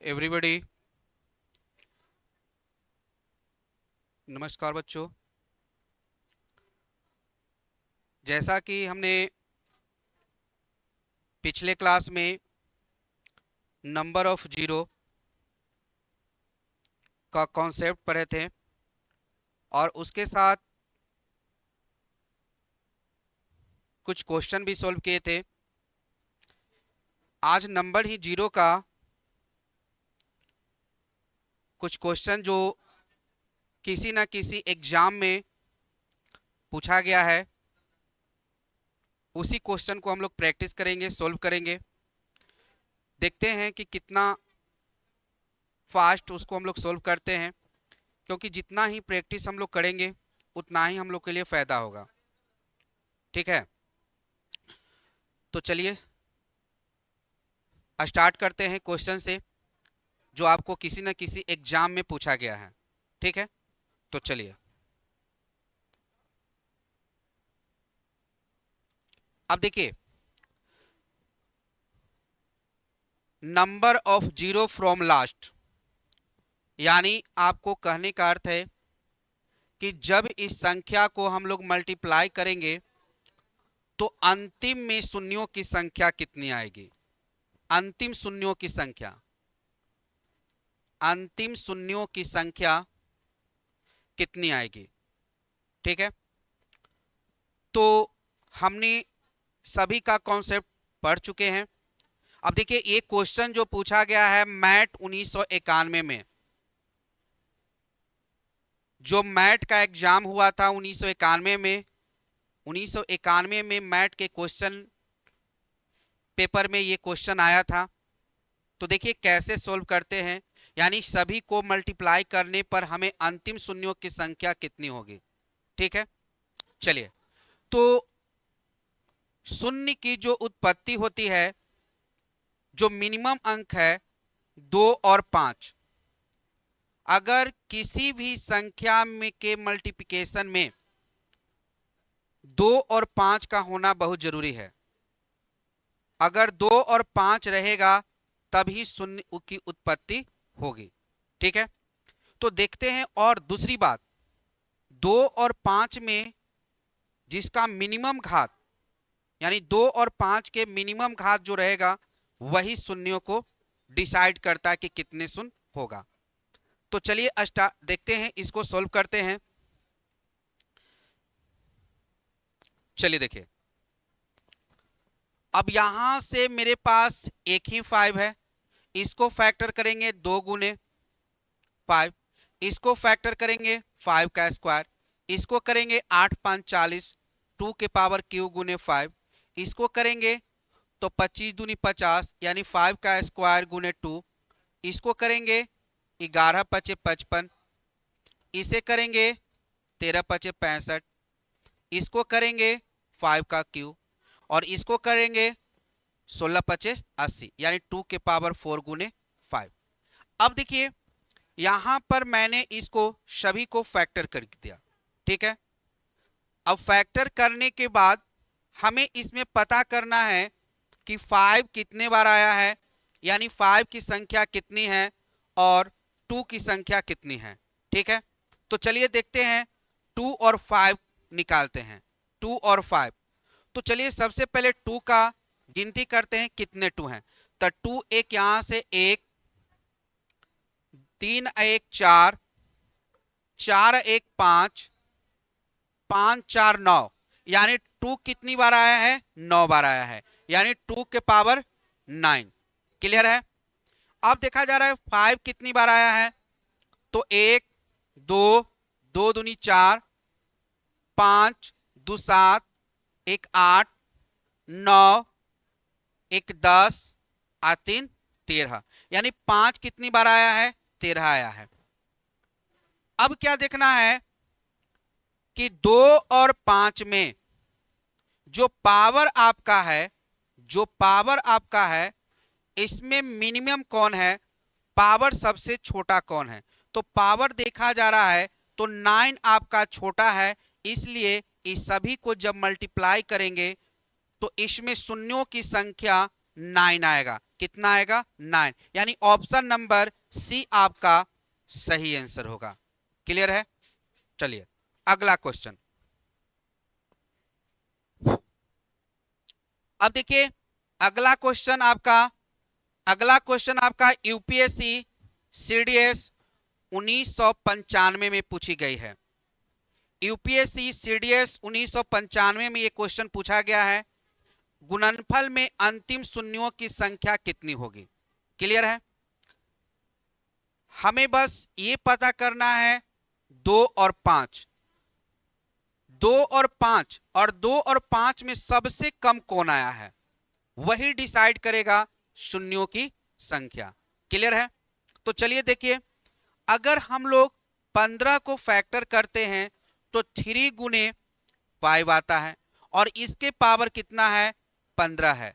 Everybody, नमस्कार बच्चों। जैसा कि हमने पिछले क्लास में नंबर ऑफ जीरो का कॉन्सेप्ट पढ़े थे और उसके साथ कुछ क्वेश्चन भी सॉल्व किए थे। आज नंबर ही जीरो का कुछ क्वेश्चन जो किसी न किसी एग्जाम में पूछा गया है, उसी क्वेश्चन को हम लोग प्रैक्टिस करेंगे, सॉल्व करेंगे। देखते हैं कि कितना फास्ट उसको हम लोग सॉल्व करते हैं, क्योंकि जितना ही प्रैक्टिस हम लोग करेंगे उतना ही हम लोग के लिए फ़ायदा होगा। ठीक है, तो चलिए स्टार्ट करते हैं क्वेश्चन से जो आपको किसी न किसी एग्जाम में पूछा गया है। ठीक है, तो चलिए अब देखिए, number of zero from last, यानी आपको कहने का अर्थ है कि जब इस संख्या को हम लोग मल्टीप्लाई करेंगे तो अंतिम में शून्यों की संख्या कितनी आएगी। अंतिम शून्यों की संख्या, अंतिम शून्यों की संख्या कितनी आएगी। ठीक है, तो हमने सभी का कॉन्सेप्ट पढ़ चुके हैं। अब देखिए, एक क्वेश्चन जो पूछा गया है मैट 1991 में, जो मैट का एग्जाम हुआ था 1991 में, 1991 में मैट के क्वेश्चन पेपर में ये क्वेश्चन आया था। तो देखिए कैसे सॉल्व करते हैं, यानी सभी को मल्टीप्लाई करने पर हमें अंतिम शून्यों की संख्या कितनी होगी। ठीक है, चलिए, तो शून्य की जो उत्पत्ति होती है, जो मिनिमम अंक है 2 और 5, अगर किसी भी संख्या में के मल्टीप्लिकेशन में 2 और 5 का होना बहुत जरूरी है। अगर 2 और 5 रहेगा तभी शून्य की उत्पत्ति होगी। ठीक है, तो देखते हैं। और दूसरी बात, 2 और 5 में जिसका मिनिमम घात, यानी 2 और 5 के मिनिमम घात जो रहेगा वही शून्यों को डिसाइड करता है कि कितने शून्य होगा। तो चलिए देखते हैं, इसको सॉल्व करते हैं। चलिए देखिए, अब यहां से मेरे पास एक ही 5 है, इसको फैक्टर करेंगे 2 गुने 5, इसको फैक्टर करेंगे 5 का स्क्वायर, इसको करेंगे 8 5 40, 2 के पावर क्यू गुने 5, इसको करेंगे तो 25 दूनी 50, यानी 5 का स्क्वायर गुने 2, इसको करेंगे 11 पचे 55, इसे करेंगे 13 पचे 65, इसको करेंगे 5 का क्यू, और इसको करेंगे 16 पचे 80, यानी 2 के पावर 4 गुने 5। अब देखिए, यहां पर मैंने इसको सभी को फैक्टर कर दिया। ठीक है, अब फैक्टर करने के बाद हमें इसमें पता करना है कि 5 कितने बार आया है, यानी 5 की संख्या कितनी है और 2 की संख्या कितनी है। ठीक है, तो चलिए देखते हैं, 2 और 5 निकालते हैं। 2 और 5, तो चलिए सबसे पहले 2 का गिनती करते हैं कितने 2 हैं। तो 2 एक, यहां से 1, 3 1 4, 4 1 5, 5 4 9, यानी 2 कितनी बार आया है, 9 बार आया है, यानी 2 के पावर 9। क्लियर है। अब देखा जा रहा है 5 कितनी बार आया है, तो 1 2, 2 दूनी 4, 5 2 7, 1 8, 9, 1 10, 3 13, यानी 5 कितनी बार आया है, 13 आया है। अब क्या देखना है कि 2 और 5 में जो पावर आपका है, जो पावर आपका है, इसमें मिनिमम कौन है, पावर सबसे छोटा कौन है। तो पावर देखा जा रहा है तो 9 आपका छोटा है, इसलिए इस सभी को जब मल्टीप्लाई करेंगे तो इसमें शून्यों की संख्या 9 आएगा। कितना आएगा 9, यानी ऑप्शन नंबर सी आपका सही आंसर होगा। क्लियर है? चलिए अगला क्वेश्चन। अब देखिए अगला क्वेश्चन आपका यूपीएससी सीडीएस 1995 में पूछी गई है। यूपीएससी सीडीएस 1995 में ये क्वेश्चन पूछा गया है, गुणनफल में अंतिम शून्यों की संख्या कितनी होगी। क्लियर है? हमें बस ये पता करना है 2 और 5, 2 और 5 और 2 और 5 में सबसे कम कौन आया है, वही डिसाइड करेगा शून्यों की संख्या। क्लियर है? तो चलिए देखिए, अगर हम लोग 15 को फैक्टर करते हैं तो 3 गुने 5 आता है और इसके पावर कितना है 15 है।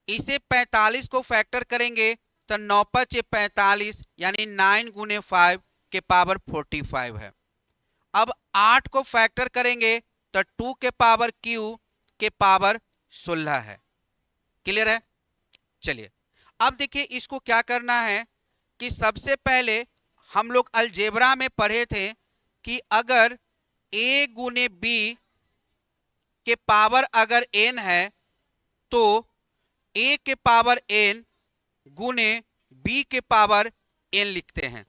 इसे 45 को फैक्टर करेंगे तो 9 5 45 यानी 9 गुने 5 के पावर 45 है। अब 8 को फैक्टर करेंगे तो 2 के पावर क्यू के पावर 16 है। क्लियर है? चलिए अब देखिए इसको क्या करना है कि सबसे पहले हम लोग अलजेब्रा में पढ़े थे कि अगर a गुने b के पावर अगर n है तो a के पावर n गुने b के पावर n लिखते हैं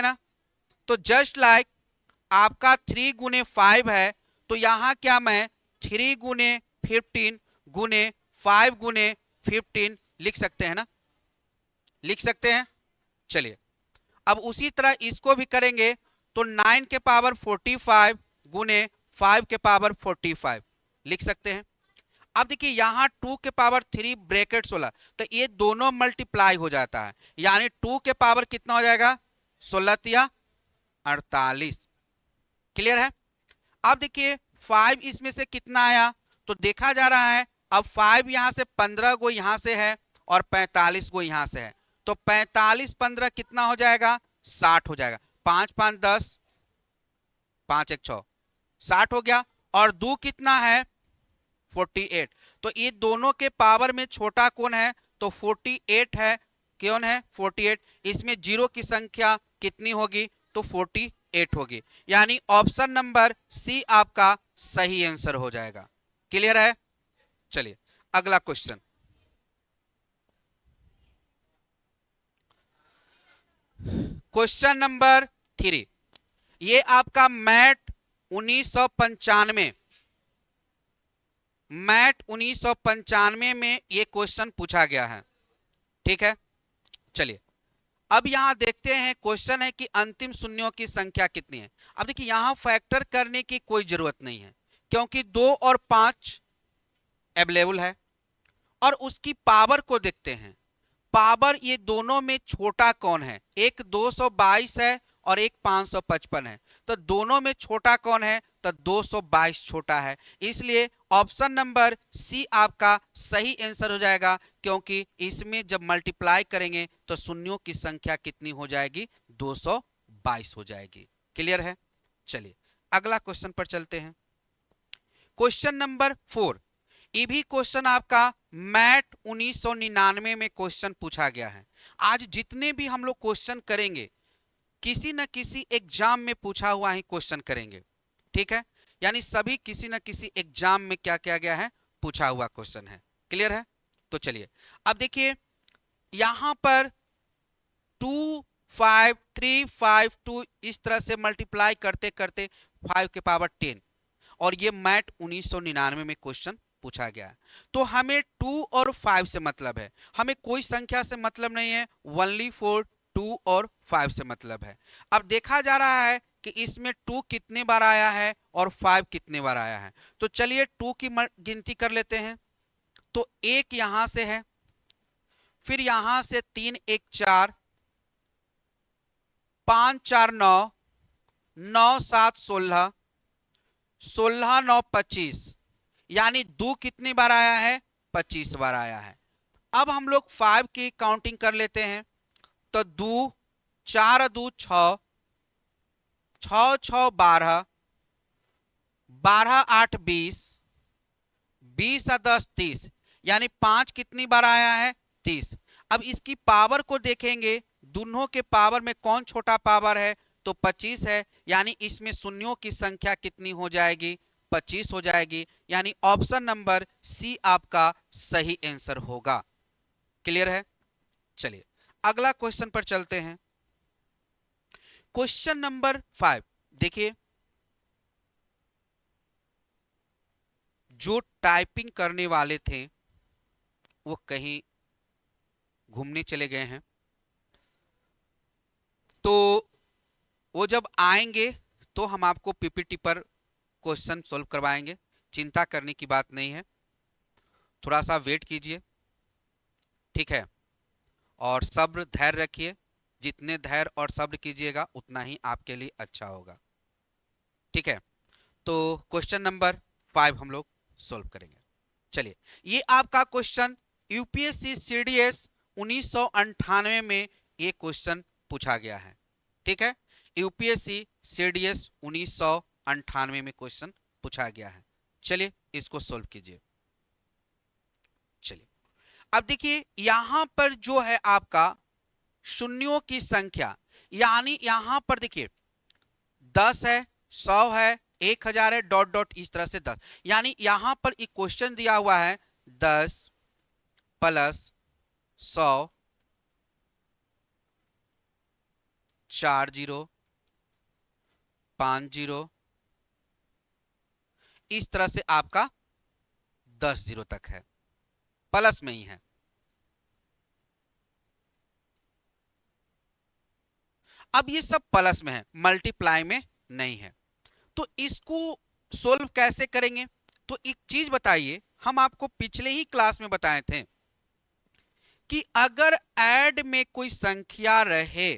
ना। तो जस्ट लाइक आपका 3 गुने 5 है तो यहां क्या मैं 3 गुने 15 गुने 5 गुने 15 लिख सकते हैं ना, लिख सकते हैं। चलिए अब उसी तरह इसको भी करेंगे तो 9 के पावर 45 गुने 5 के पावर 45 लिख सकते हैं। अब देखिए यहां 2 के पावर 3 ब्रैकेट 16, तो ये दोनों मल्टीप्लाई हो जाता है, यानी 2 के पावर कितना हो जाएगा 16 या 48। क्लियर है? अब देखिए 5 इसमें से कितना आया तो देखा जा रहा है, अब 5 यहां से 15 गो यहां से है और 45 गो यहां से है, तो 45 15 कितना हो जाएगा 60 हो जाएगा। 5 5 10, 5 1 6, 60 हो गया। और 2 कितना है 48, तो ये दोनों के पावर में छोटा कौन है तो 48 है। कौन है 48? इसमें जीरो की संख्या कितनी होगी तो 48 होगी, यानी ऑप्शन नंबर सी आपका सही आंसर हो जाएगा। क्लियर है? चलिए अगला क्वेश्चन। क्वेश्चन नंबर 3, ये आपका मैट 1995 में ये क्वेश्चन पूछा गया है। ठीक है, चलिए अब यहां देखते हैं, क्वेश्चन है कि अंतिम शून्यों की संख्या कितनी है। अब देखिए यहां फैक्टर करने की कोई जरूरत नहीं है क्योंकि 2 और 5 अवेलेबल है। और उसकी पावर को देखते हैं, पावर ये दोनों में छोटा कौन है, एक 222 है और एक 555 है, तो दोनों में छोटा कौन है तो 222 छोटा है, इसलिए ऑप्शन नंबर सी आपका सही आंसर हो जाएगा, क्योंकि इसमें जब मल्टीप्लाई करेंगे तो शून्यों की संख्या कितनी हो जाएगी 222 हो जाएगी। क्लियर है? चलिए अगला क्वेश्चन पर चलते हैं। क्वेश्चन नंबर 4, ये भी क्वेश्चन आपका मैट 1999 में क्वेश्चन पूछा गया है। आज जितने भी हम लोग क्वेश्चन करेंगे किसी न किसी एग्जाम में पूछा हुआ ही क्वेश्चन करेंगे। ठीक है, यानी सभी किसी न किसी एग्जाम में क्या किया गया है पूछा हुआ क्वेश्चन है। क्लियर है? तो चलिए अब देखिए यहां पर 2 5 3 5 2 इस तरह से मल्टीप्लाई करते करते 5 के पावर 10, और ये मैट 1999 में क्वेश्चन पूछा गया है। तो हमें 2 और 5 से मतलब है, हमें कोई संख्या से मतलब नहीं है, ओनली फॉर 2 और 5 से मतलब है। अब देखा जा रहा है कि इसमें 2 कितने बार आया है और 5 कितने बार आया है, तो चलिए 2 की गिनती कर लेते हैं। तो 1 यहां से है, फिर यहां से 3 1 4, 5 4 9, 9 7 16, 16 9 25, यानी 2 कितनी बार आया है 25 बार आया है। अब हम लोग 5 की काउंटिंग कर लेते हैं, तो 2 4 2 6, 6 6 12, 12 8 20, 20 10 30, यानी 5 कितनी बार आया है, 30। अब इसकी पावर को देखेंगे, दोनों के पावर में कौन छोटा पावर है, तो 25 है, यानी इसमें शून्यों की संख्या कितनी हो जाएगी, 25 हो जाएगी, यानी ऑप्शन नंबर सी आपका सही आंसर होगा। क्लियर है। चलिए अगला क्वेश्चन पर चलते हैं। क्वेश्चन नंबर 5 देखिए, जो टाइपिंग करने वाले थे वो कहीं घूमने चले गए हैं, तो वो जब आएंगे तो हम आपको पीपीटी पर क्वेश्चन सॉल्व करवाएंगे, चिंता करने की बात नहीं है, थोड़ा सा वेट कीजिए, ठीक है, और सब्र धैर्य रखिए, जितने धैर्य और सब्र कीजिएगा उतना ही आपके लिए अच्छा होगा, ठीक है। तो क्वेश्चन नंबर 5 हम लोग सॉल्व करेंगे। चलिए, ये आपका क्वेश्चन यूपीएससी सीडीएस 1998 में ये क्वेश्चन पूछा गया है, ठीक है। यूपीएससी सीडीएस 1998 में क्वेश्चन पूछा गया है। चलिए इसको सॉल्व कीजिए। चलिए अब देखिए, यहां पर जो है आपका शून्यों की संख्या, यानी यहां पर देखिए 10 है, 100 है, 1000 है, डॉट डॉट इस तरह से 10, यानी यहां पर एक क्वेश्चन दिया हुआ है 10 प्लस 100 4 0 5 0, इस तरह से आपका 10 0 तक है, प्लस में ही है। अब ये सब प्लस में है, मल्टीप्लाई में नहीं है, तो इसको सोल्व कैसे करेंगे। तो एक चीज बताइए, हम आपको पिछले ही क्लास में बताए थे कि अगर ऐड में कोई संख्या रहे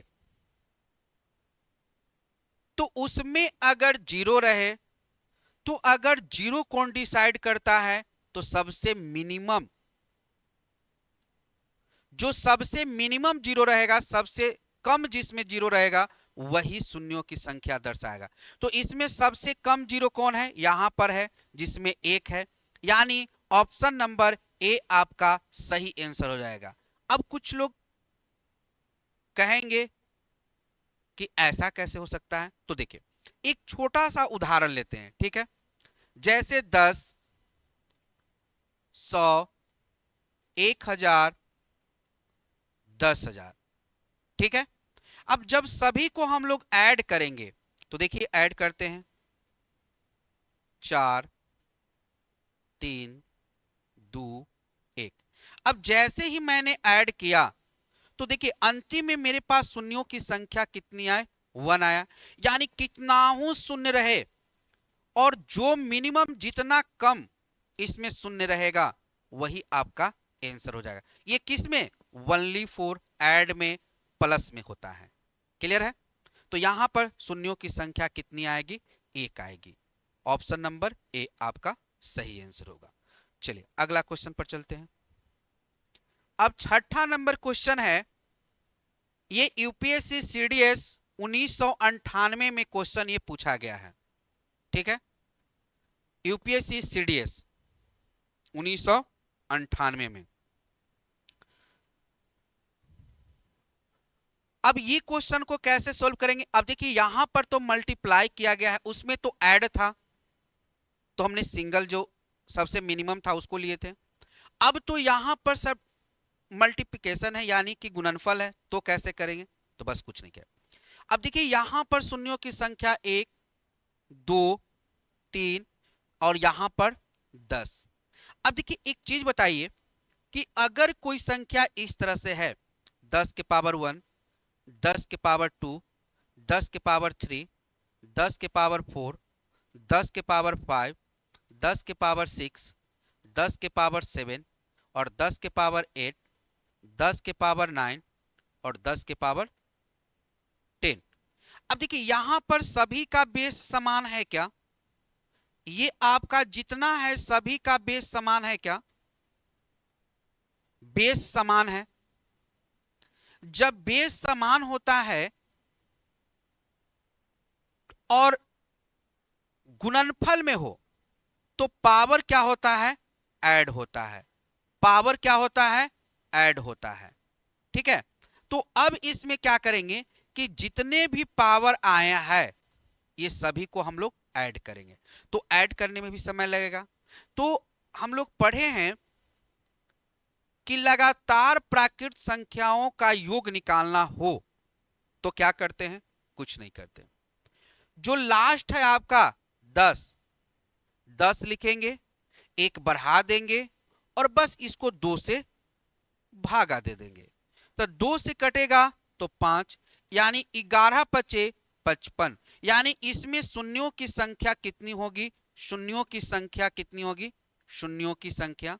तो उसमें अगर जीरो रहे, तो अगर जीरो कौन डिसाइड करता है, तो सबसे मिनिमम, जो सबसे मिनिमम जीरो रहेगा, सबसे कम जिसमें जीरो रहेगा वही शून्यों की संख्या दर्शाएगा। तो इसमें सबसे कम जीरो कौन है, यहां पर है, जिसमें 1 है, यानी ऑप्शन नंबर ए आपका सही आंसर हो जाएगा। अब कुछ लोग कहेंगे कि ऐसा कैसे हो सकता है, तो देखिए एक छोटा सा उदाहरण लेते हैं, ठीक है। जैसे 10, 100, 1000, 10,000, ठीक है। अब जब सभी को हम लोग ऐड करेंगे, तो देखिए ऐड करते हैं, 4 3 2 1। अब जैसे ही मैंने ऐड किया, तो देखिए अंतिम में मेरे पास शून्यों की संख्या कितनी आए, 1 आया, यानी कितना हूं शून्य रहे, और जो मिनिमम जितना कम इसमें शून्य रहेगा वही आपका आंसर हो जाएगा। ये किस में, ओनली फॉर ऐड में, प्लस में होता है। क्लियर है। तो यहां पर शून्यों की संख्या कितनी आएगी, 1 आएगी। ऑप्शन नंबर ए आपका सही आंसर होगा। चलिए अगला क्वेश्चन पर चलते हैं। अब छठा नंबर क्वेश्चन है, ये यूपीएससी सीडीएस 1998 में क्वेश्चन ये पूछा गया है, ठीक है। यूपीएससी सीडीएस 1998 में। अब ये क्वेश्चन को कैसे सॉल्व करेंगे। अब देखिए यहां पर तो मल्टीप्लाई किया गया है, उसमें तो ऐड था, तो हमने सिंगल जो सबसे मिनिमम था उसको लिए थे। अब तो यहां पर सब मल्टीप्लिकेशन है, यानी कि गुणनफल है, तो कैसे करेंगे, तो बस कुछ नहीं किया। अब देखिए यहां पर शून्यों की संख्या 1 2 3 और यहां पर 10। अब देखिए एक चीज बताइए कि अगर कोई संख्या इस तरह से है, 10 के पावर 1, 10 के पावर 2, 10 के पावर 3, 10 के पावर 4, 10 के पावर 5, 10 के पावर 6, 10 के पावर 7 और 10 के पावर 8, 10 के पावर 9 और 10 के पावर 10। अब देखिए यहां पर सभी का बेस समान है क्या, ये आपका जितना है सभी का बेस समान है क्या, बेस समान है। जब बेस समान होता है और गुणनफल में हो, तो पावर क्या होता है, ऐड होता है। पावर क्या होता है, ऐड होता है। ठीक है, तो अब इसमें क्या करेंगे कि जितने भी पावर आया है ये सभी को हम लोग ऐड करेंगे, तो ऐड करने में भी समय लगेगा। तो हम लोग पढ़े हैं कि लगातार प्राकृत संख्याओं का योग निकालना हो तो क्या करते हैं, कुछ नहीं करते। जो लास्ट है आपका 10, 10 लिखेंगे, एक बढ़ा देंगे और बस इसको 2 से भागा दे देंगे, तो 2 से कटेगा तो 5, यानी 11 पचे 55, यानी इसमें शून्यों की संख्या कितनी होगी, शून्यों की संख्या कितनी होगी, शून्यों की संख्या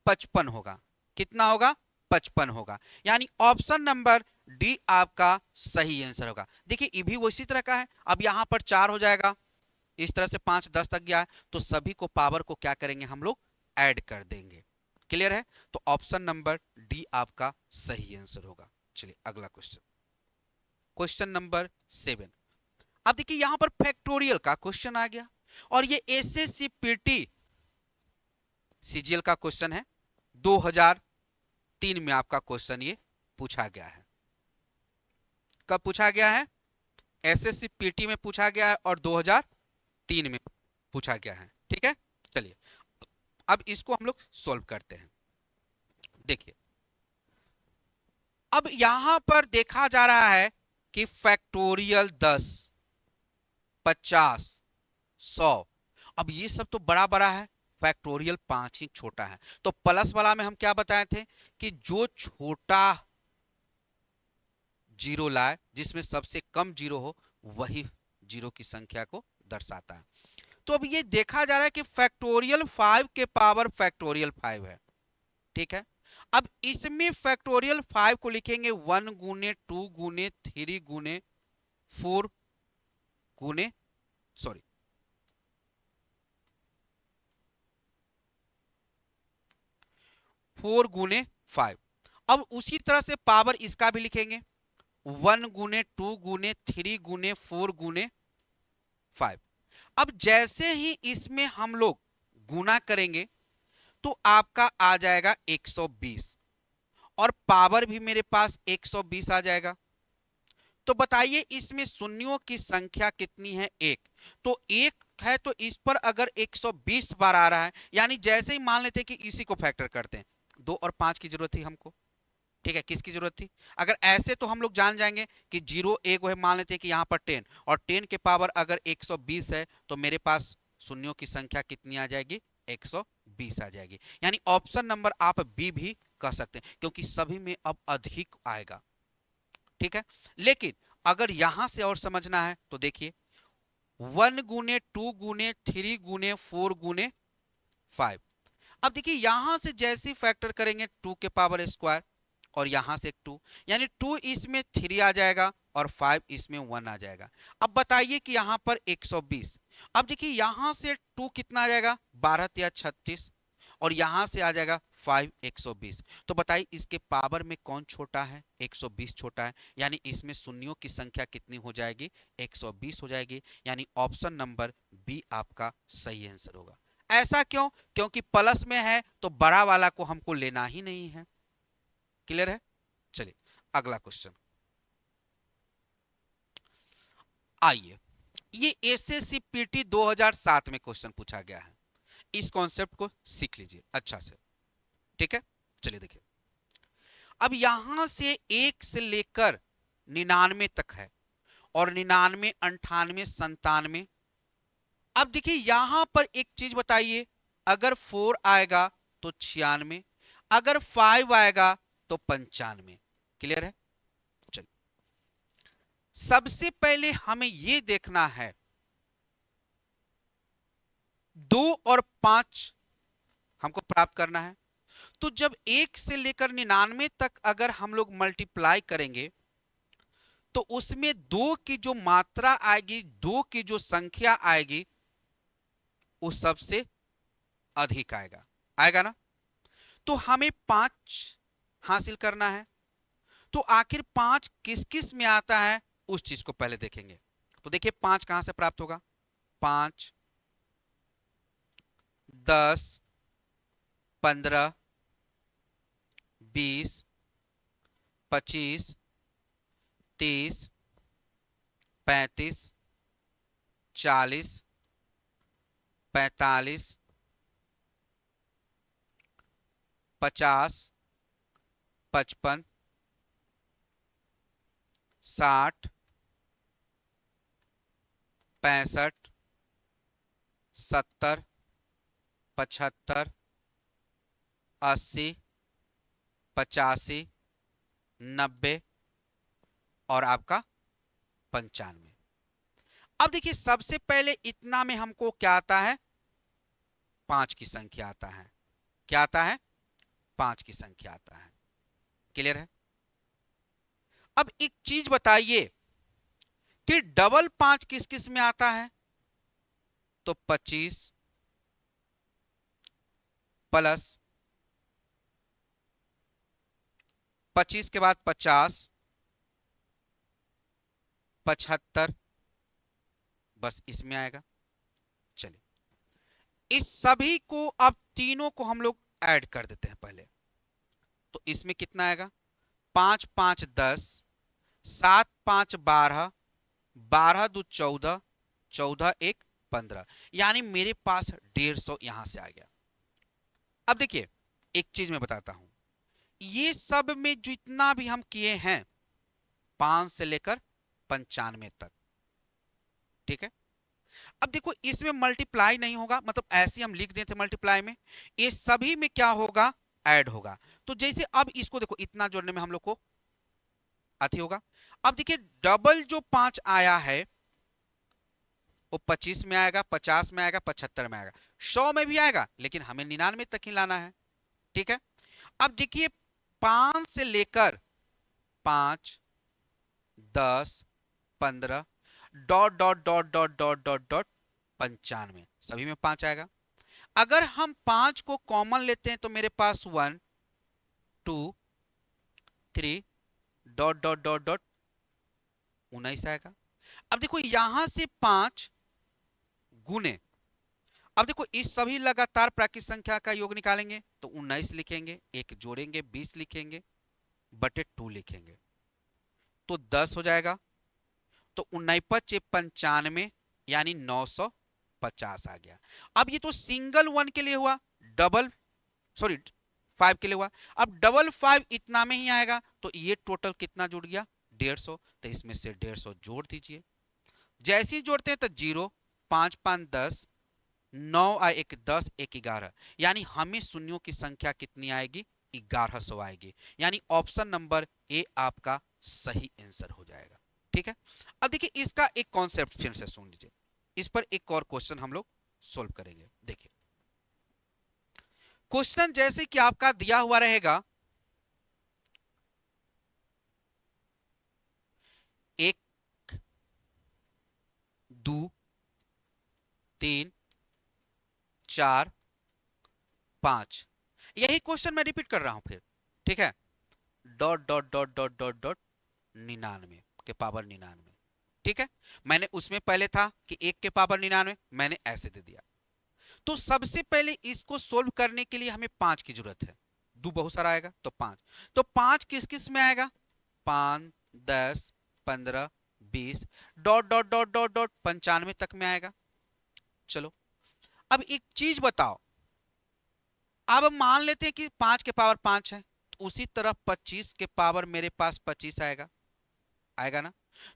55 होगा। कितना होगा, 55 होगा, यानी ऑप्शन नंबर डी आपका सही आंसर होगा। देखिए ये भी उसी तरह का है, अब यहां पर 4 हो जाएगा, इस तरह से 5 10 तक गया है, तो सभी को पावर को क्या करेंगे हम लोग, ऐड कर देंगे। क्लियर है, तो ऑप्शन नंबर डी आपका सही आंसर होगा। चलिए अगला क्वेश्चन, क्वेश्चन नंबर 7। अब देखिए यहां पर फैक्टोरियल का क्वेश्चन आ गया और ये एसएससी पीटी सीजीएल का क्वेश्चन है, 2003 में आपका क्वेश्चन ये पूछा गया है। कब पूछा गया है, एसएससी पीटी में पूछा गया है और 2003 में पूछा गया है। ठीक है, चलिए अब इसको हम लोग सॉल्व करते हैं। देखिए अब यहां पर देखा जा रहा है कि फैक्टोरियल 10, 50, 100, अब ये सब तो बड़ा बड़ा है, फैक्टोरियल 5 ही छोटा है। तो प्लस वाला में हम क्या बताए थे कि जो छोटा जीरो लाए, जिसमें सबसे कम जीरो हो, वही जीरो की संख्या को दर्शाता है। तो अब ये देखा जा रहा है कि फैक्टोरियल 5 के पावर फैक्टोरियल 5 है। ठीक है, अब इसमें फैक्टोरियल 5 को लिखेंगे 1 गुने 2 गुने 3 गुने 4 गुने 4 गुने 5। अब उसी तरह से पावर इसका भी लिखेंगे 1 गुने 2 गुने 3 गुने 4 गुने 5। अब जैसे ही इसमें हम लोग गुना करेंगे तो आपका आ जाएगा 120 और पावर भी मेरे पास 120 आ जाएगा। तो बताइए इसमें शून्यों की संख्या कितनी है, एक। तो एक है तो इस पर अगर 120 बार आ रहा है, यानी जैसे ही मान लेते हैं कि इसी को फैक्टर करते हैं, 2 और 5 की जरूरत थी हमको। ठीक है, किसकी जरूरत थी, अगर ऐसे तो हम लोग जान जाएंगे कि 0 एक है, मान लेते हैं कि यहाँ पर 10 और 10 के पावर अगर 120 है तो मेरे पास शून्यों की संख्या कितनी आ जाएगी, 120 आ जाएगी। यानी ऑप्शन नंबर आप बी भी कह सकते हैं क्योंकि सभी में अब अधिक आएगा। ठीक है, लेकिन अगर यहां से और समझना है तो देखिए 1 गुने 2 गुने 3 गुने 4 गुने 5। अब देखिए यहां से जैसे फैक्टर करेंगे 2 के पावर स्क्वायर और यहां से 2, यानी 2 इसमें 3 आ जाएगा और 5 इसमें 1 आ जाएगा। अब बताइए कि यहां पर 120, अब देखिए यहां से 2 कितना आ जाएगा, 12 या 36 और यहां से आ जाएगा 5 120। तो बताइए इसके पावर में कौन छोटा है, 120 छोटा है, यानी इसमें शून्यों की संख्या कितनी हो जाएगी, 120 हो जाएगी। यानी ऑप्शन नंबर बी आपका सही आंसर होगा। ऐसा क्यों, क्योंकि प्लस में है तो बड़ा वाला को हमको लेना ही नहीं है। क्लियर है, चलिए अगला क्वेश्चन। आइए, ये एसएससी पीटी 2007 में क्वेश्चन पूछा गया है, इस कॉन्सेप्ट को सीख लीजिए अच्छा से। ठीक है, चलिए देखिए अब यहां से 1 से लेकर 99 तक है और 99 98 97। अब देखिए यहां पर एक चीज बताइए, अगर 4 आएगा तो 96, अगर 5 आएगा तो 95। क्लियर है, चलिए सबसे पहले हमें यह देखना है 2 और 5 हमको प्राप्त करना है। तो जब 1 से लेकर 99 तक अगर हम लोग मल्टीप्लाई करेंगे तो उसमें 2 की जो मात्रा आएगी, 2 की जो संख्या आएगी वो सबसे अधिक आएगा, आएगा ना। तो हमें 5 हासिल करना है। तो आखिर 5 किस किस में आता है उस चीज को पहले देखेंगे। तो देखिए 5 कहां से प्राप्त होगा, 5 10 15, 20, 25, 30, 35, 40, 45, 50, 55, 60, 65, 70, 75, 80, 85, 90 और आपका 95। अब देखिए सबसे पहले इतना में हमको क्या आता है, 5 की संख्या आता है। क्या आता है? 5 की संख्या आता है। क्लियर है? अब एक चीज बताइए कि डबल 5 किस किस में आता है? तो 25 प्लस 25 के बाद 50, 75, बस इसमें आएगा। चलिए इस सभी को अब तीनों को हम लोग ऐड कर देते हैं पहले। तो इसमें कितना आएगा? 5 5 10, 7 5 12, 12 2 14, 14 1 15, यानी मेरे पास 150 यहां से आ गया। अब देखिए एक चीज मैं बताता हूं, ये सब में जितना भी हम किए हैं 5 से लेकर 95 तक, ठीक है। अब देखो इसमें मल्टीप्लाई नहीं होगा, मतलब ऐसे हम लिख देते मल्टीप्लाई में, ये सभी में क्या होगा? ऐड होगा। तो जैसे अब इसको देखो इतना जोड़ने में हम लोग को अति होगा। अब देखिए डबल जो 5 आया है वो 25 में आएगा, 50 में आएगा, 75 में आएगा, 100 में भी आएगा, लेकिन हमें 99 तक ही लाना है, ठीक है। अब देखिए 5 से लेकर 5, 10, 15, dot dot dot dot dot dot dot 95, सभी में 5 आएगा। अगर हम 5 को कॉमन लेते हैं तो मेरे पास 1, 2, 3, डॉट डॉट डॉट डॉट 19 आएगा। अब देखो यहां से 5 गुने, अब देखो इस सभी लगातार प्राकृत संख्या का योग निकालेंगे तो 19 लिखेंगे, एक जोड़ेंगे 20 लिखेंगे, बटे 2 लिखेंगे तो 10 हो जाएगा। तो 19 95 यानी 950 आ गया। अब ये तो सिंगल 1 के लिए हुआ, डबल सॉरी 5 के लिए हुआ। अब डबल 5 इतना में ही आएगा, तो ये टोटल कितना जुड़ गया? 150। तो इसमें से 150 जोड़ दीजिए। जैसे ही जोड़ते हैं तो 0, 5 5 10, 9 और 1 10, 1 11, यानी हमें शून्यों की संख्या कितनी आएगी? 1100 आएगी। यानी ऑप्शन नंबर ए आपका सही आंसर हो जाएगा, ठीक है। अब देखिए इसका एक कॉन्सेप्ट फिर से सुन लीजिए, इस पर एक और क्वेश्चन हम लोग सोल्व करेंगे। देखिए क्वेश्चन जैसे कि आपका दिया हुआ रहेगा, 1 2 3 4 5, यही क्वेश्चन मैं रिपीट कर रहा हूं फिर, ठीक है। Dot dot dot dot dot dot 99 के पावर 99, ठीक है। मैंने उसमें पहले था कि 1 के पावर 99, मैंने ऐसे दे दिया। तो सबसे पहले इसको सोल्व करने के लिए हमें 5 की जरूरत है, दो बहुत सारा आएगा तो 5, तो 5 किस किस में आएगा? 5 10 15 20, dot dot dot dot dot 95 तक में आएगा। चलो अब एक चीज बताओ, अब मान लेते हैं कि 5 के पावर 5 है, तो उसी तरह 25 के पावर मेरे पास 25 आएगा, आएगा ना।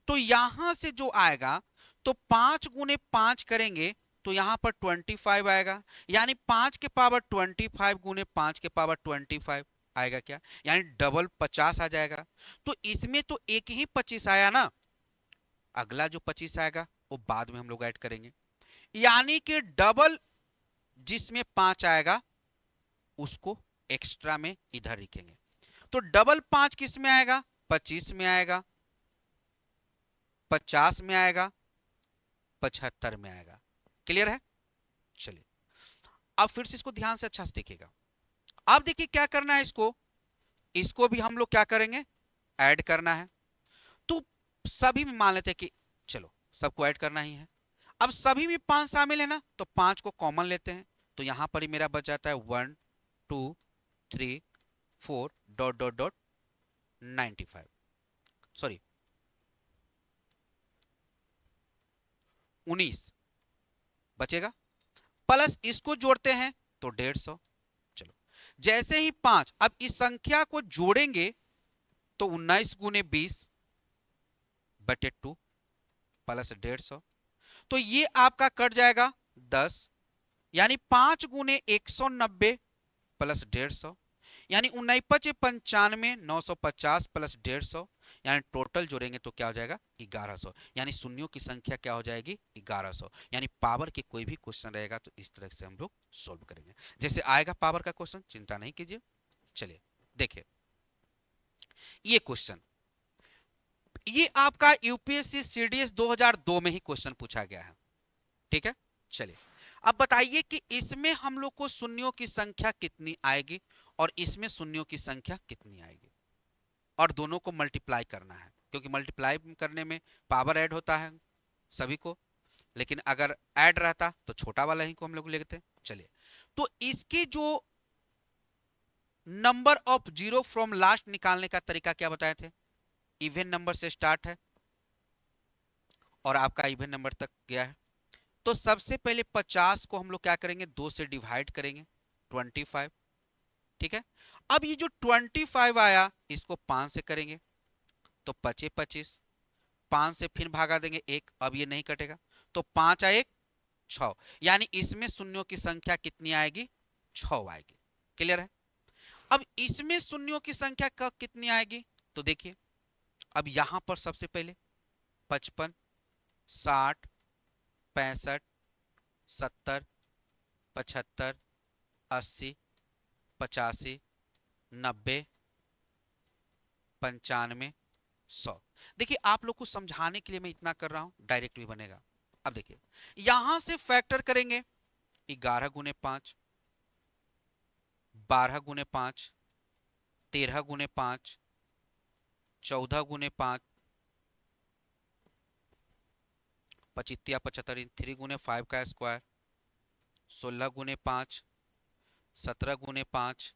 तो यहां से जो आएगा तो 5 गुने 5 करेंगे तो यहां पर 25 आएगा, यानी 5 के पावर 25 गुने 5 के पावर 25 आएगा क्या? यानी डबल 50 आ जाएगा। तो इसमें तो एक ही 25 आया ना, अगला जो 25 आएगा वो बाद में हम लोग ऐड करेंगे, यानी कि डबल जिसमें 5 आएगा उसको एक्स्ट्रा में इधर लिखेंगे। तो डबल 5 किस में आएगा? 25 में आएगा, 50 में आएगा, 75 में आएगा। क्लियर है? चलिए अब फिर से इसको ध्यान से अच्छा से देखिएगा। अब देखिए क्या करना है, इसको भी हम लोग क्या करेंगे? ऐड करना है। तो सभी में मान लेते हैं कि चलो सबको ऐड करना ही है। अब सभी में 5 शामिल है ना, तो 5 को कॉमन लेते हैं, तो यहां पर ही मेरा बच जाता है 1 2 3 4 डॉट डॉट डॉट 95, सॉरी 19 बचेगा, प्लस इसको जोड़ते हैं तो 150। चलो जैसे ही 5, अब इस संख्या को जोड़ेंगे तो 19 गुने 20 बटे 2 प्लस 150, तो ये आपका कट जाएगा 10, यानी 5 गुने 190 प्लस 150, यानी 19 95 950 प्लस 150, यानी टोटल जोड़ेंगे तो क्या हो जाएगा 1100, यानी शून्यों की संख्या क्या हो जाएगी 1100। यानी पावर के कोई भी क्वेश्चन रहेगा तो इस तरह से हम लोग सोल्व करेंगे, जैसे आएगा पावर का क्वेश्चन चिंता नहीं कीजिए। चलिए देखिए ये क्वेश्चन, ये आपका यूपीएससी सीडीएस 2002 में ही क्वेश्चन पूछा गया है, ठीक है। चलिए अब बताइए कि इसमें हम लोग को शून्यों की संख्या कितनी आएगी और इसमें शून्यों की संख्या कितनी आएगी, और दोनों को मल्टीप्लाई करना है, क्योंकि मल्टीप्लाई करने में पावर ऐड होता है सभी को, लेकिन अगर ऐड रहता तो छोटा वाला ही को हम लोग लेते। चलिए तो इसके जो number of zero from last निकालने का तरीका क्या बताए थे, इवन नंबर से स्टार्ट है और आपका इवन नंबर तक गया है, तो सबसे पहले 50 को हम लोग क्या करेंगे 2 से डिवाइड करेंगे 25, ठीक है। अब ये जो 25 आया इसको 5 से करेंगे तो 25, 5 से फिर भागा देंगे 1, अब ये नहीं कटेगा तो 5 आ 1 6, यानी इसमें शून्यों की संख्या कितनी आएगी 6 आएगी। क्लियर है। अब इसमें शून्यों की संख्या कितनी आएगी तो देखिए, अब यहां पर सबसे पहले 55 60 65 70 75 80 85 90 95 100। देखिए आप लोग को समझाने के लिए मैं इतना कर रहा हूं, डायरेक्ट भी बनेगा। अब देखिए यहां से फैक्टर करेंगे 11 गुने 5, 12 गुने 5, 13 गुने 5, 14 गुने 5, 25 75 3 गुने 5 का स्क्वायर, 16 गुने 5, 17 गुने 5,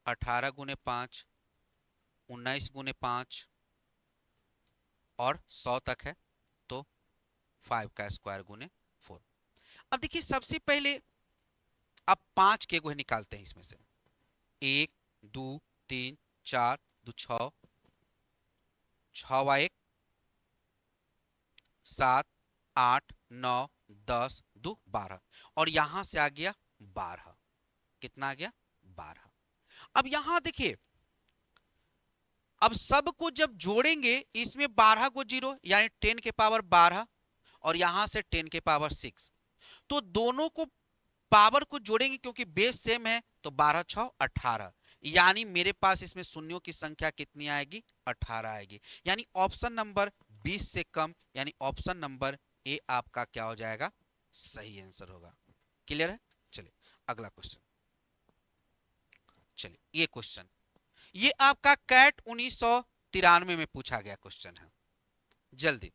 18 गुने 5, 19 गुने 5 और 100 तक है तो 5 का स्क्वायर गुने 4। अब देखिए सबसे पहले अब 5 के को निकालते हैं इसमें से, 1 2 3 4 2 6 6 1 7 8 9 10 2 12 और यहां से आ गया 12, कितना आ गया 12। अब यहां देखिए अब सबको जब जोड़ेंगे इसमें 12 को 0 यानी 10 के पावर 12 और यहां से 10 के पावर 6, तो दोनों को पावर को जोड़ेंगे क्योंकि बेस सेम है तो 12 6 18, यानी मेरे पास इसमें शून्यों की संख्या कितनी आएगी 18 आएगी, यानी ऑप्शन नंबर 20 से कम, यानी ऑप्शन नंबर ए आपका क्या हो जाएगा सही आंसर होगा। क्लियर है। चलिए अगला क्वेश्चन, चलिए ये क्वेश्चन ये आपका कैट 1993 में पूछा गया क्वेश्चन है, जल्दी।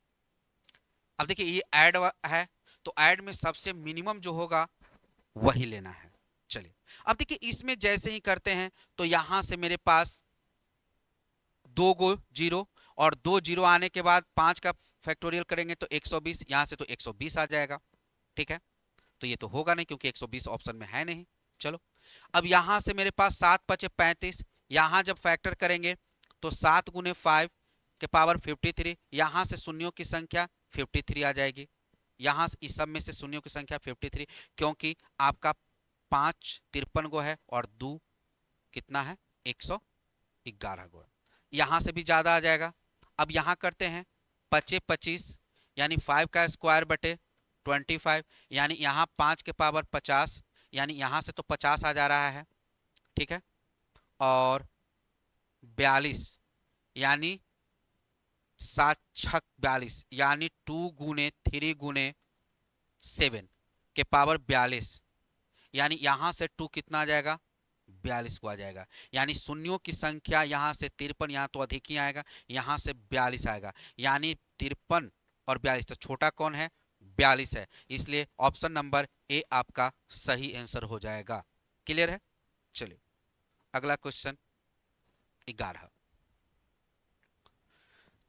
अब देखिए ये ऐड है तो ऐड में सबसे मिनिमम जो होगा वही लेना है। चलिए अब देखिए इसमें जैसे ही करते हैं तो यहां से मेरे पास 2 गो 0 और 2 0 आने के बाद 5 का फैक्टोरियल करेंगे तो 120, यहां से तो 120 आ जाएगा, ठीक है। तो ये तो होगा नहीं क्योंकि 120 ऑप्शन में है नहीं। चलो अब यहां से मेरे पास 7 5 35, यहां जब फैक्टर करेंगे तो 7 गुने 5 के पावर 53, यहां से शून्यों की संख्या 53 आ जाएगी, यहां से इस सब में से शून्यों की संख्या 53 क्योंकि आपका 5 53 गो है और 2 कितना है 111 गो है, यहां से भी ज्यादा आ जाएगा। अब यहां करते हैं 25 25 यानी 5 का स्क्वायर बटे 25, यानी यहां 5 के पावर 50, यानी यहां से तो 50 आ जा रहा है, ठीक है। और 42 यानी 7 6 42 यानी 2 गुने 3 गुने 7 के पावर 42, यानी यहां से 2 कितना आ जाएगा 42 को आ जाएगा, यानी शून्यों की संख्या यहां से 53, यहां तो अधिक ही आएगा, यहां से 42 आएगा, यानी 53 और 42 तो छोटा कौन है 42 है, इसलिए ऑप्शन नंबर ए आपका सही आंसर हो जाएगा। क्लियर है। चलिए अगला क्वेश्चन 11।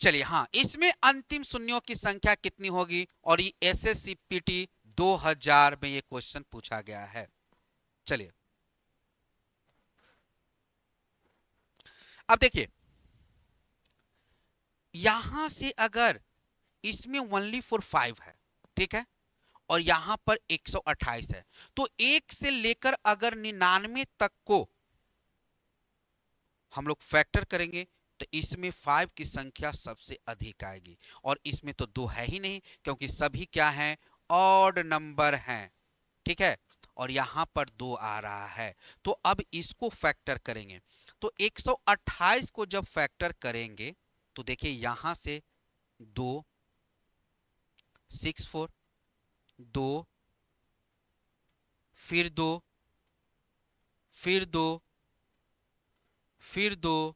चलिए हाँ, इसमें अंतिम शून्यों की संख्या कितनी होगी, और ये SSCPT 2000 में ये क्वेश्चन पूछा गया है। चलिए अब देखिए, यहां से अगर इसमें ओनली फॉर 5 है, ठीक है, और यहां पर 128 है, तो 1 से लेकर अगर 99 तक को हम लोग फैक्टर करेंगे तो इसमें 5 की संख्या सबसे अधिक आएगी, और इसमें तो 2 है ही नहीं, क्योंकि सभी क्या हैं, ऑड नंबर हैं, ठीक है, और यहां पर 2 आ रहा है। तो अब इसको फैक्टर करेंगे, तो 128 को जब फैक्टर करेंगे तो देखिए यहां से 2 6 4 2 फिर 2 फिर 2 फिर 2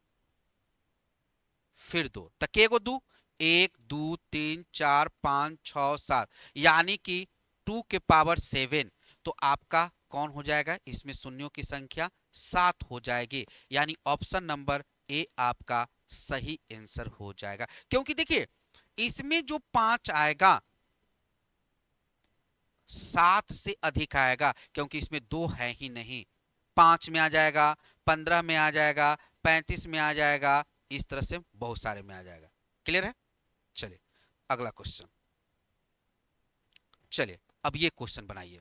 फिर 2 तके को 2 1 2 3 4 5 6 7, यानी कि 2 के पावर 7, तो आपका कौन हो जाएगा, इसमें शून्यों की संख्या 7 हो जाएगी, यानी ऑप्शन नंबर ए आपका सही आंसर हो जाएगा। क्योंकि देखिए इसमें जो 5 आएगा 7 से अधिक आएगा, क्योंकि इसमें 2 है ही नहीं, 5 में आ जाएगा, 15 में आ जाएगा, 35 में आ जाएगा, इस तरह से बहुत सारे में आ जाएगा। क्लियर है? चलिए अगला क्वेश्चन। चलिए अब ये क्वेश्चन बनाइए,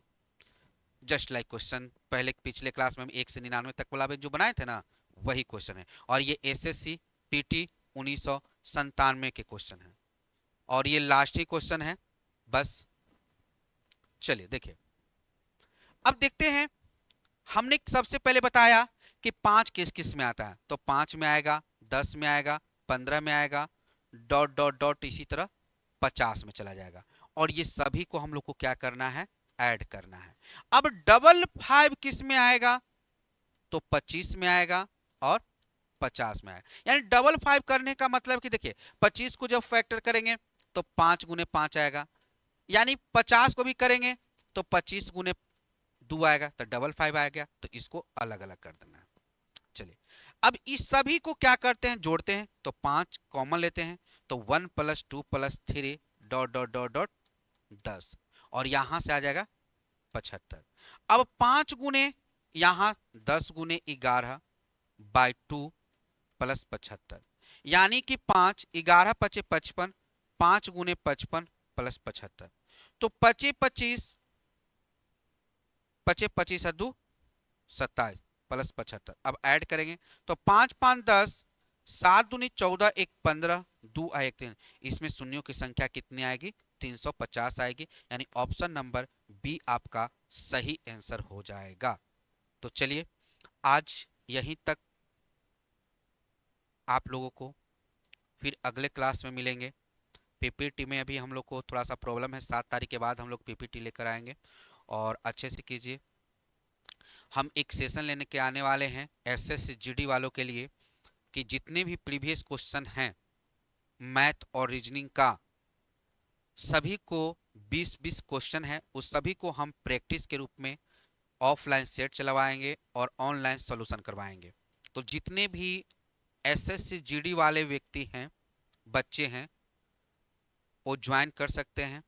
जस्ट लाइक क्वेश्चन पहले पिछले क्लास में हम 1 से 99 तक वाला जो बनाए थे ना, वही क्वेश्चन है, और ये SSCPT 1997 के क्वेश्चन है, और ये लास्ट ही क्वेश्चन है बस। चलिए देखिए, अब देखते हैं, हमने सबसे पहले बताया कि 5 किस किस में आता है, तो 5 में आएगा, 10 में आएगा, 15 में आएगा, डॉट डॉट डॉट इसी तरह 50 में चला जाएगा, और ये सभी को हम लोग को क्या करना है, ऐड करना है। अब डबल 5 किस में आएगा, तो 25 में आएगा और 50 में आएगा, यानी डबल 5 करने का मतलब कि देखिए 25 को जब फैक्टर करेंगे तो 5 गुने 5 आएगा, यानी 50 को भी करेंगे तो 25 गुने 2 आएगा, तो डबल 5 आ गया, तो इसको अलग अलग कर देना है। चलिए अब इस सभी को क्या करते हैं, जोड़ते हैं, तो 5 कॉमन लेते हैं, तो 1 + 2 + 3 डॉट डॉट डॉट डॉट 10, और यहां से आ जाएगा 75। अब 5 गुने यहां 10 गुने 11 बाई 2 + 75, यानी कि 5 11 × 5 = 55, 5 गुने 55 + 75, तो 25 25 25 25 2 27 + 75। अब ऐड करेंगे तो 5 5 10, 7 दूनी 14, 1 15, 2 1 3, इसमें शून्यों की संख्या कितनी आएगी, 350 आएगी, यानी ऑप्शन नंबर बी आपका सही आंसर हो जाएगा। तो चलिए आज यहीं तक, आप लोगों को फिर अगले क्लास में मिलेंगे। पीपीटी में अभी हम लोग को थोड़ा सा प्रॉब्लम है, 7 तारीख के बाद हम लोग पीपीटी लेकर आएंगे, और अच्छे से कीजिए। हम एक सेशन लेने के आने वाले हैं SSGD वालों के लिए, कि जितने भी प्रीवियस क्वेश्चन हैं मैथ और रीजनिंग का, सभी को 20-20 क्वेश्चन है, उस सभी को हम प्रैक्टिस के रूप में ऑफलाइन सेट चलवाएंगे और ऑनलाइन सॉल्यूशन करवाएंगे। तो जितने भी SSCGD वाले व्यक्ति हैं, बच्चे हैं, वो ज्वाइन कर सकते हैं,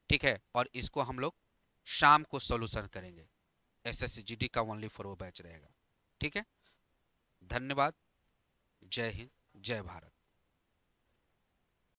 ठीक है, और इसको हम लोग शाम को सॉल्यूशन करेंगे। SSCGD का ओनली फॉर वो बैच रहेगा, ठीक है। धन्यवाद, जय हिंद, जय भारत।